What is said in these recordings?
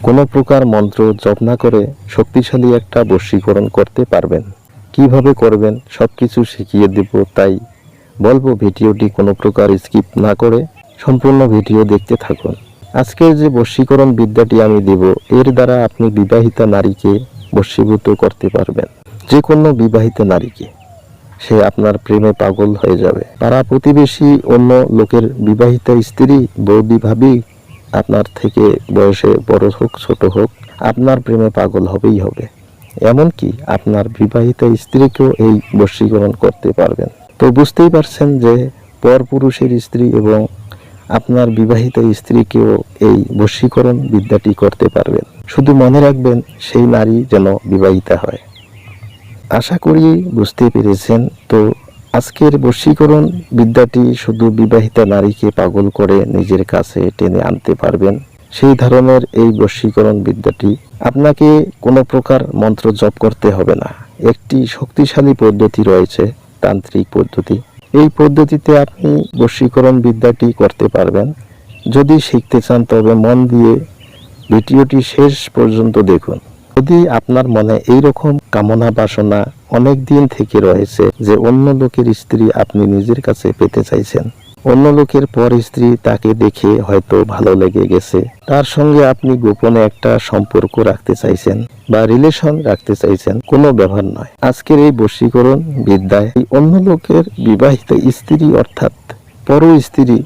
কোনো প্রকার মন্ত্র জপ না করে শক্তিশালী একটা বশীকরণ করতে পারবেন। কিভাবে করবেন সবকিছু শিখিয়ে দেব, তাই বলবো ভিডিওটি কোনো প্রকার স্কিপ না করে সম্পূর্ণ ভিডিও দেখতে থাকুন। আজকের যে বশীকরণ বিদ্যাটি আমি দেব, এর দ্বারা আপনি বিবাহিতা নারীকে বশীভূত করতে পারবেন। যে কোনো বিবাহিত নারীকে, সে আপনার প্রেমে পাগল হয়ে যাবে। পাড়া প্রতিবেশী, অন্য লোকের বিবাহিতা স্ত্রী, বৌদি, ভাবি, আপনার থেকে বয়সে বড় হোক ছোট হোক, আপনার প্রেমে পাগল হবেই হবে। এমনকি আপনার বিবাহিত স্ত্রীকেও এই বশীকরণ করতে পারবেন। তো বুঝতেই পারছেন যে পরপুরুষের স্ত্রী এবং আপনার বিবাহিত স্ত্রীকেও এই বশীকরণ বিদ্যাটি করতে পারবেন। শুধু মনে রাখবেন সেই নারী যেন বিবাহিতা হয়। আশা করি বুঝতে পেরেছেন। তো আজকের বশীকরণ বিদ্যাটি শুধু বিবাহিতা নারীকে পাগল করে নিজের কাছে টেনে আনতে পারবেন। সেই ধরনের এই বশীকরণ বিদ্যাটি আপনাকে কোনো প্রকার মন্ত্র জপ করতে হবে না। একটি শক্তিশালী পদ্ধতি রয়েছে, তান্ত্রিক পদ্ধতি। এই পদ্ধতিতে আপনি বশীকরণ বিদ্যাটি করতে পারবেন। যদি শিখতে চান তবে মন দিয়ে ভিডিওটি শেষ পর্যন্ত দেখুন। যদি আপনার মনে এই রকম কামনা বাসনা অনেক দিন থেকে রয়েছে যে অন্য লোকের স্ত্রী আপনি নিজের কাছে পেতে চাইছেন, অন্য লোকের পর স্ত্রী, তাকে দেখে হয়তো ভালো লেগে গেছে, তার সঙ্গে আপনি গোপনে একটা সম্পর্ক রাখতে চাইছেন বা রিলেশন রাখতে চাইছেন, কোনো ব্যাপার নয়। আজকের এই বশীকরণ বিদ্যায় অন্য লোকের বিবাহিত স্ত্রী অর্থাৎ পর স্ত্রী,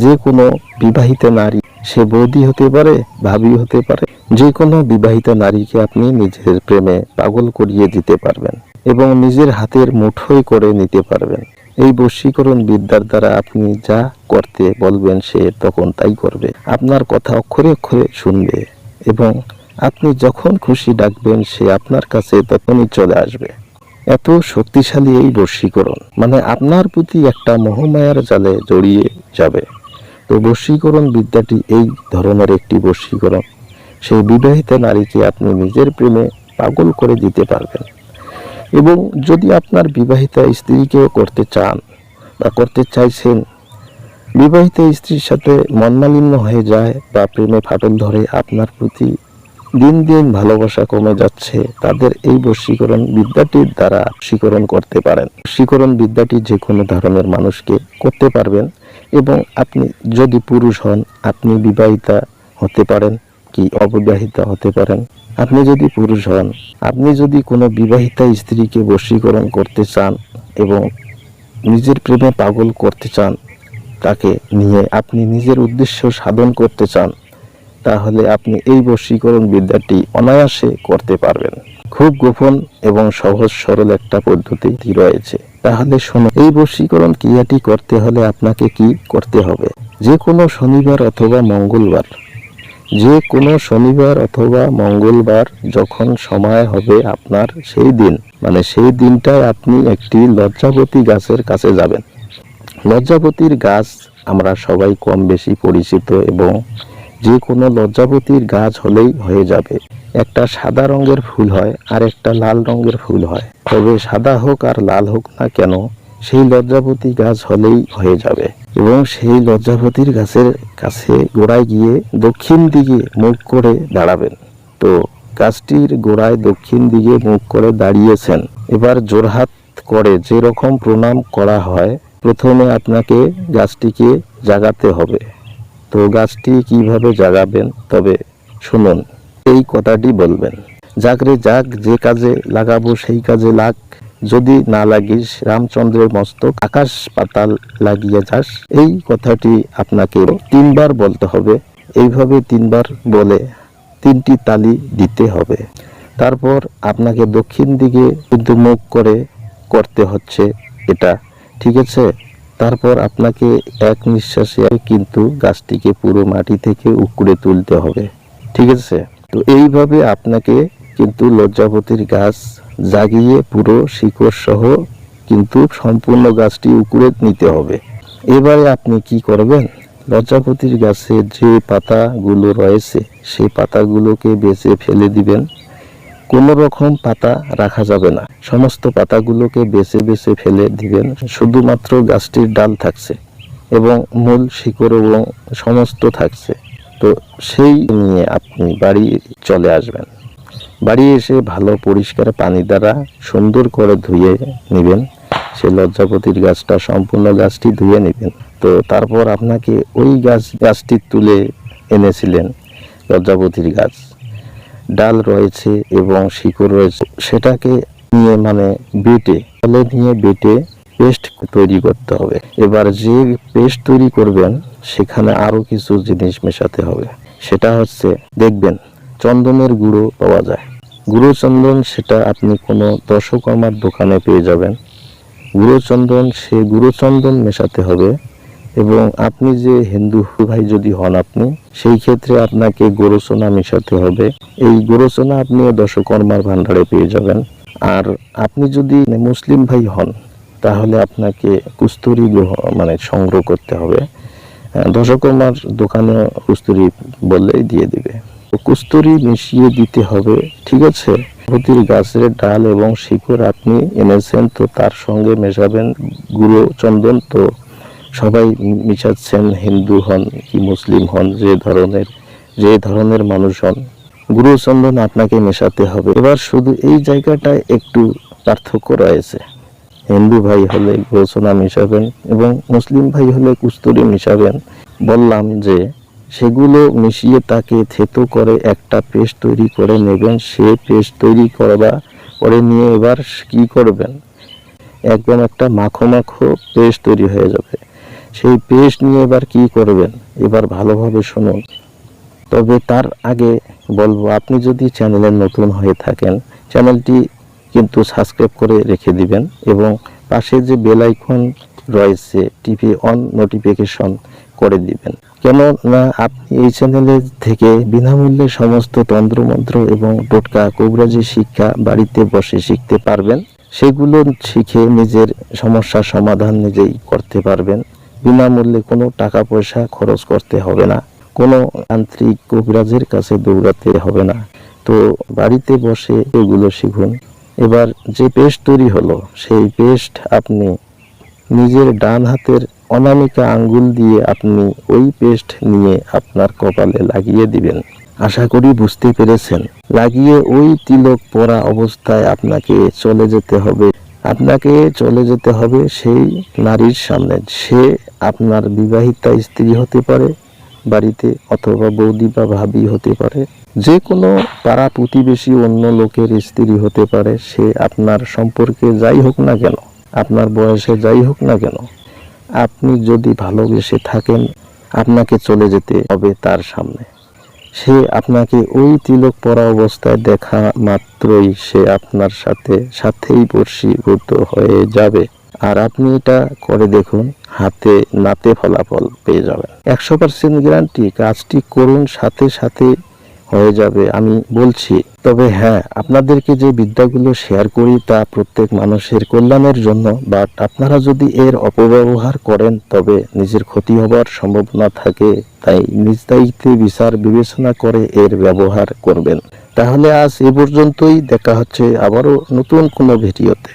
যে কোনো বিবাহিত নারী, সে বৌদি হতে পারে, ভাবি হতে পারে, যে কোনো বিবাহিত নারীকে আপনি নিজের প্রেমে পাগল করিয়ে দিতে পারবেন এবং নিজের হাতের মুঠোয় করে নিতে পারবেন। এই বশীকরণ বিদ্যার দ্বারা আপনি যা করতে বলবেন সে তখন তাই করবে। আপনার কথা অক্ষরে অক্ষরে শুনবে এবং আপনি যখন খুশি ডাকবেন সে আপনার কাছে তখনই চলে আসবে। এত শক্তিশালী এই বশীকরণ, মানে আপনার প্রতি একটা মোহমায়ার জালে জড়িয়ে যাবে। তো বশীকরণ বিদ্যাটি এই ধরনের একটি বশীকরণ, সেই বিবাহিত নারীকে আপনি নিজের প্রেমে পাগল করে দিতে পারবেন। এবং যদি আপনার বিবাহিত স্ত্রীকেও করতে চান বা করতে চাইছেন, বিবাহিত স্ত্রীর সাথে মনমালিন্য হয়ে যায় বা প্রেমে ফাটল ধরে, আপনার প্রতি দিন দিন ভালোবাসা কমে যাচ্ছে, তাদের এই বশীকরণ বিদ্যাটির দ্বারা বশীকরণ করতে পারেন। বশীকরণ বিদ্যাটি যে কোনো ধরনের মানুষকে করতে পারবেন। এবং আপনি যদি পুরুষ হন, আপনি বিবাহিতা হতে পারেন কি অবিবাহিতা হতে পারেন। আপনি যদি পুরুষ হন, আপনি যদি কোনো বিবাহিতা স্ত্রীকে বশীকরণ করতে চান এবং নিজের প্রেমে পাগল করতে চান, তাকে নিয়ে আপনি নিজের উদ্দেশ্য সাধন করতে চান, তাহলে আপনি এই বশীকরণ বিদ্যাটি অনায়াসে করতে পারবেন। খুব গোপন এবং সহজ সরল একটা পদ্ধতি রয়েছে। তাহলে শোনো, এই বশীকরণ ক্রিয়াটি করতে হলে আপনাকে কি করতে হবে? যে কোনো শনিবার অথবা মঙ্গলবার, যে কোনো শনিবার অথবা মঙ্গলবার যখন সময় হবে আপনার, সেই দিন, মানে সেই দিনটায় আপনি একটি লজ্জাবতী গাছের কাছে যাবেন। লজ্জাবতীর গাছ আমরা সবাই কম বেশি পরিচিত এবং যে কোনো লজ্জাবতীর গাছ হলেই হয়ে যাবে। একটা সাদা রঙের ফুল হয় আর একটা লাল রঙের ফুল হয়, তবে সাদা হোক আর লাল হোক না কেন, সেই লজ্জাবতী গাছ হলেই হয়ে যাবে। এবং সেই লজ্জাবতীর গাছের কাছে গোড়ায় গিয়ে দক্ষিণ দিকে মুখ করে দাঁড়াবেন। তো গাছটির গোড়ায় দক্ষিণ দিকে মুখ করে দাঁড়িয়েছেন, এবার জোড়হাত করে যেরকম প্রণাম করা হয়, প্রথমে আপনাকে গাছটিকে জাগাতে হবে। তো গাছটি কিভাবে জাগাবেন তবে শুনুন, এই কথাটি বলবেন, যাক রে যাক, যে কাজে লাগাবো সেই কাজে লাগ, যদি না লাগিস রামচন্দ্রের মস্তক আকাশ পাতাল লাগিয়ে যাস। এই কথাটি আপনাকে 3 বার বলতে হবে। এইভাবে 3 বার বলে 3টি তালি দিতে হবে। তারপর আপনাকে দক্ষিণ দিকে কিন্তু মুখ করে করতে হচ্ছে এটা, ঠিক আছে? তারপর আপনাকে এক নিঃশ্বাসে কিন্তু গাছটিকে পুরো মাটি থেকে উপড়ে তুলতে হবে, ঠিক আছে? তো এইভাবে আপনাকে কিন্তু লজ্জাবতীর গাছ জাগিয়ে পুরো শিকড় সহ কিন্তু সম্পূর্ণ গাছটি উপড়ে নিতে হবে। এবারে আপনি কি করবেন? লজ্জাবতীর গাছের যে পাতাগুলো রয়েছে সেই পাতাগুলোকে বেছে ফেলে দিবেন। কোনো রকম পাতা রাখা যাবে না, সমস্ত পাতাগুলোকে বেছে বেছে ফেলে দিবেন। শুধুমাত্র গাছটির ডাল থাকছে এবং মূল শিকড় এবং সমস্ত থাকছে। তো তো সেই নিয়ে আপনি বাড়ি চলে আসবেন। বাড়ি এসে ভালো পরিষ্কার পানি দ্বারা সুন্দর করে ধুয়ে নেবেন। সেই লজ্জাপতির গাছটা সম্পূর্ণ গাছটি ধুয়ে নেবেন। তো তারপর আপনাকে ওই গাছটি তুলে এনেছিলেন, লজ্জাপতির গাছ, ডাল রয়েছে এবং শিকড় রয়েছে, সেটাকে নিয়ে বেটে পেস্ট তৈরি করতে হবে। এবার যে পেস্ট তৈরি করবেন সেখানে আরো কিছু জিনিস মেশাতে হবে। সেটা হচ্ছে, দেখবেন চন্দনের গুঁড়ো পাওয়া যায়, গুঁড়ো চন্দন, সেটা আপনি কোনো দশকর্মার দোকানে পেয়ে যাবেন। গুঁড়ো চন্দন মেশাতে হবে। এবং আপনি যে হিন্দু ভাই যদি হন আপনি, সেই ক্ষেত্রে আপনাকে গোরচনা মেশাতে হবে। এই গোরচনা আপনি দশকর্মার ভান্ডারে পেয়ে যাবেন। আর আপনি যদি মুসলিম ভাই হন তাহলে আপনাকে কুস্তুরি সংগ্রহ করতে হবে। দশকর্মার দোকানে কুস্তুরি বললেই দিয়ে দিবে। কুস্তুরি মিশিয়ে দিতে হবে, ঠিক আছে। প্রতির গাছের ডাল এবং শিকড় আপনি এনেছেন, তো তার সঙ্গে মেশাবেন গুঁড়ো চন্দন। তো সবাই মিশাচ্ছেন, হিন্দু হন কি মুসলিম হন, যে ধরনের মানুষ হন, গুঁড়ো চন্দন আপনাকে মেশাতে হবে। এবার শুধু এই জায়গাটায় একটু পার্থক্য রয়েছে। হিন্দু ভাই হলে গোরচনা মিশাবেন এবং মুসলিম ভাই হলে কুস্তুরি মিশাবেন। বললাম যে সেগুলো মিশিয়ে তাকে থেতো করে একটা পেস্ট তৈরি করে নেবেন। সে পেস্ট তৈরি করে নিয়ে এবার কি করবেন, একদম একটা মাখো পেস্ট তৈরি হয়ে যাবে। সেই পেস্ট নিয়ে এবার কি করবেন, এবার ভালোভাবে শুনুন। তবে তার আগে বলবো, আপনি যদি চ্যানেলে নতুন হয়ে থাকেন, চ্যানেলটি কিন্তু সাবস্ক্রাইব করে রেখে দিবেন এবং পাশে যে বেল আইকন রয়েছে টিপে অন নোটিফিকেশন করে দিবেন। কেন না, আপনি এই চ্যানেলে থেকে বিনামূল্যে সমস্ত তন্ত্রমন্ত্র এবং টোটকা কবিরাজি শিক্ষা বাড়িতে বসে শিখতে পারবেন। সেগুলো শিখে নিজের সমস্যার সমাধান নিজেই করতে পারবেন। বিনামূল্যে কোনো টাকা পয়সা খরচ করতে হবে না, কোনো তান্ত্রিক কবিরাজের কাছে দৌড়াতে হবে না। তো বাড়িতে বসে এগুলো শিখুন। এবার যে পেস্ট তৈরি হলো, সেই পেস্ট আপনি নিজের ডান হাতের অনামিকা আঙ্গুল দিয়ে আপনি ওই পেস্ট নিয়ে আপনার কপালে লাগিয়ে দিবেন। আশা করি বুঝতে পেরেছেন। লাগিয়ে ওই তিলক পরা অবস্থায় আপনাকে চলে যেতে হবে সেই নারীর সামনে। সে আপনার বিবাহিতা স্ত্রী হতে পারে বাড়িতে, অথবা বৌদি বা ভাবি হতে পারে, যে কোনো পাড়া প্রতিবেশী অন্য লোকের স্ত্রী হতে পারে। সে আপনার সম্পর্কে যাই হোক না কেন, আপনার বয়সে যাই হোক না কেন, আপনি যদি ভালোবেসে থাকেন, আপনাকে চলে যেতে হবে তার সামনে। সে আপনাকে ওই তিলক পরা অবস্থায় দেখা মাত্রই সে আপনার সাথেই বশীভূত হয়ে যাবে। আর আপনি এটা করে দেখুন, হাতে নাতে ফলাফল পেয়ে যাবেন। 100% গ্যারান্টি, কাজটি করুন, সাথে হয়ে যাবে, আমি বলছি। তবে হ্যাঁ, আপনাদেরকে যে বিদ্যাগুলো শেয়ার করি তা প্রত্যেক মানুষের কল্যাণের জন্য। বাট আপনারা যদি এর অপব্যবহার করেন তবে নিজের ক্ষতি হবার সম্ভাবনা থাকে। তাই নিজ দায়িত্বে বিচার বিবেচনা করে এর ব্যবহার করবেন। তাহলে আজ এ পর্যন্তই, দেখা হচ্ছে আবারও নতুন কোনো ভিডিওতে।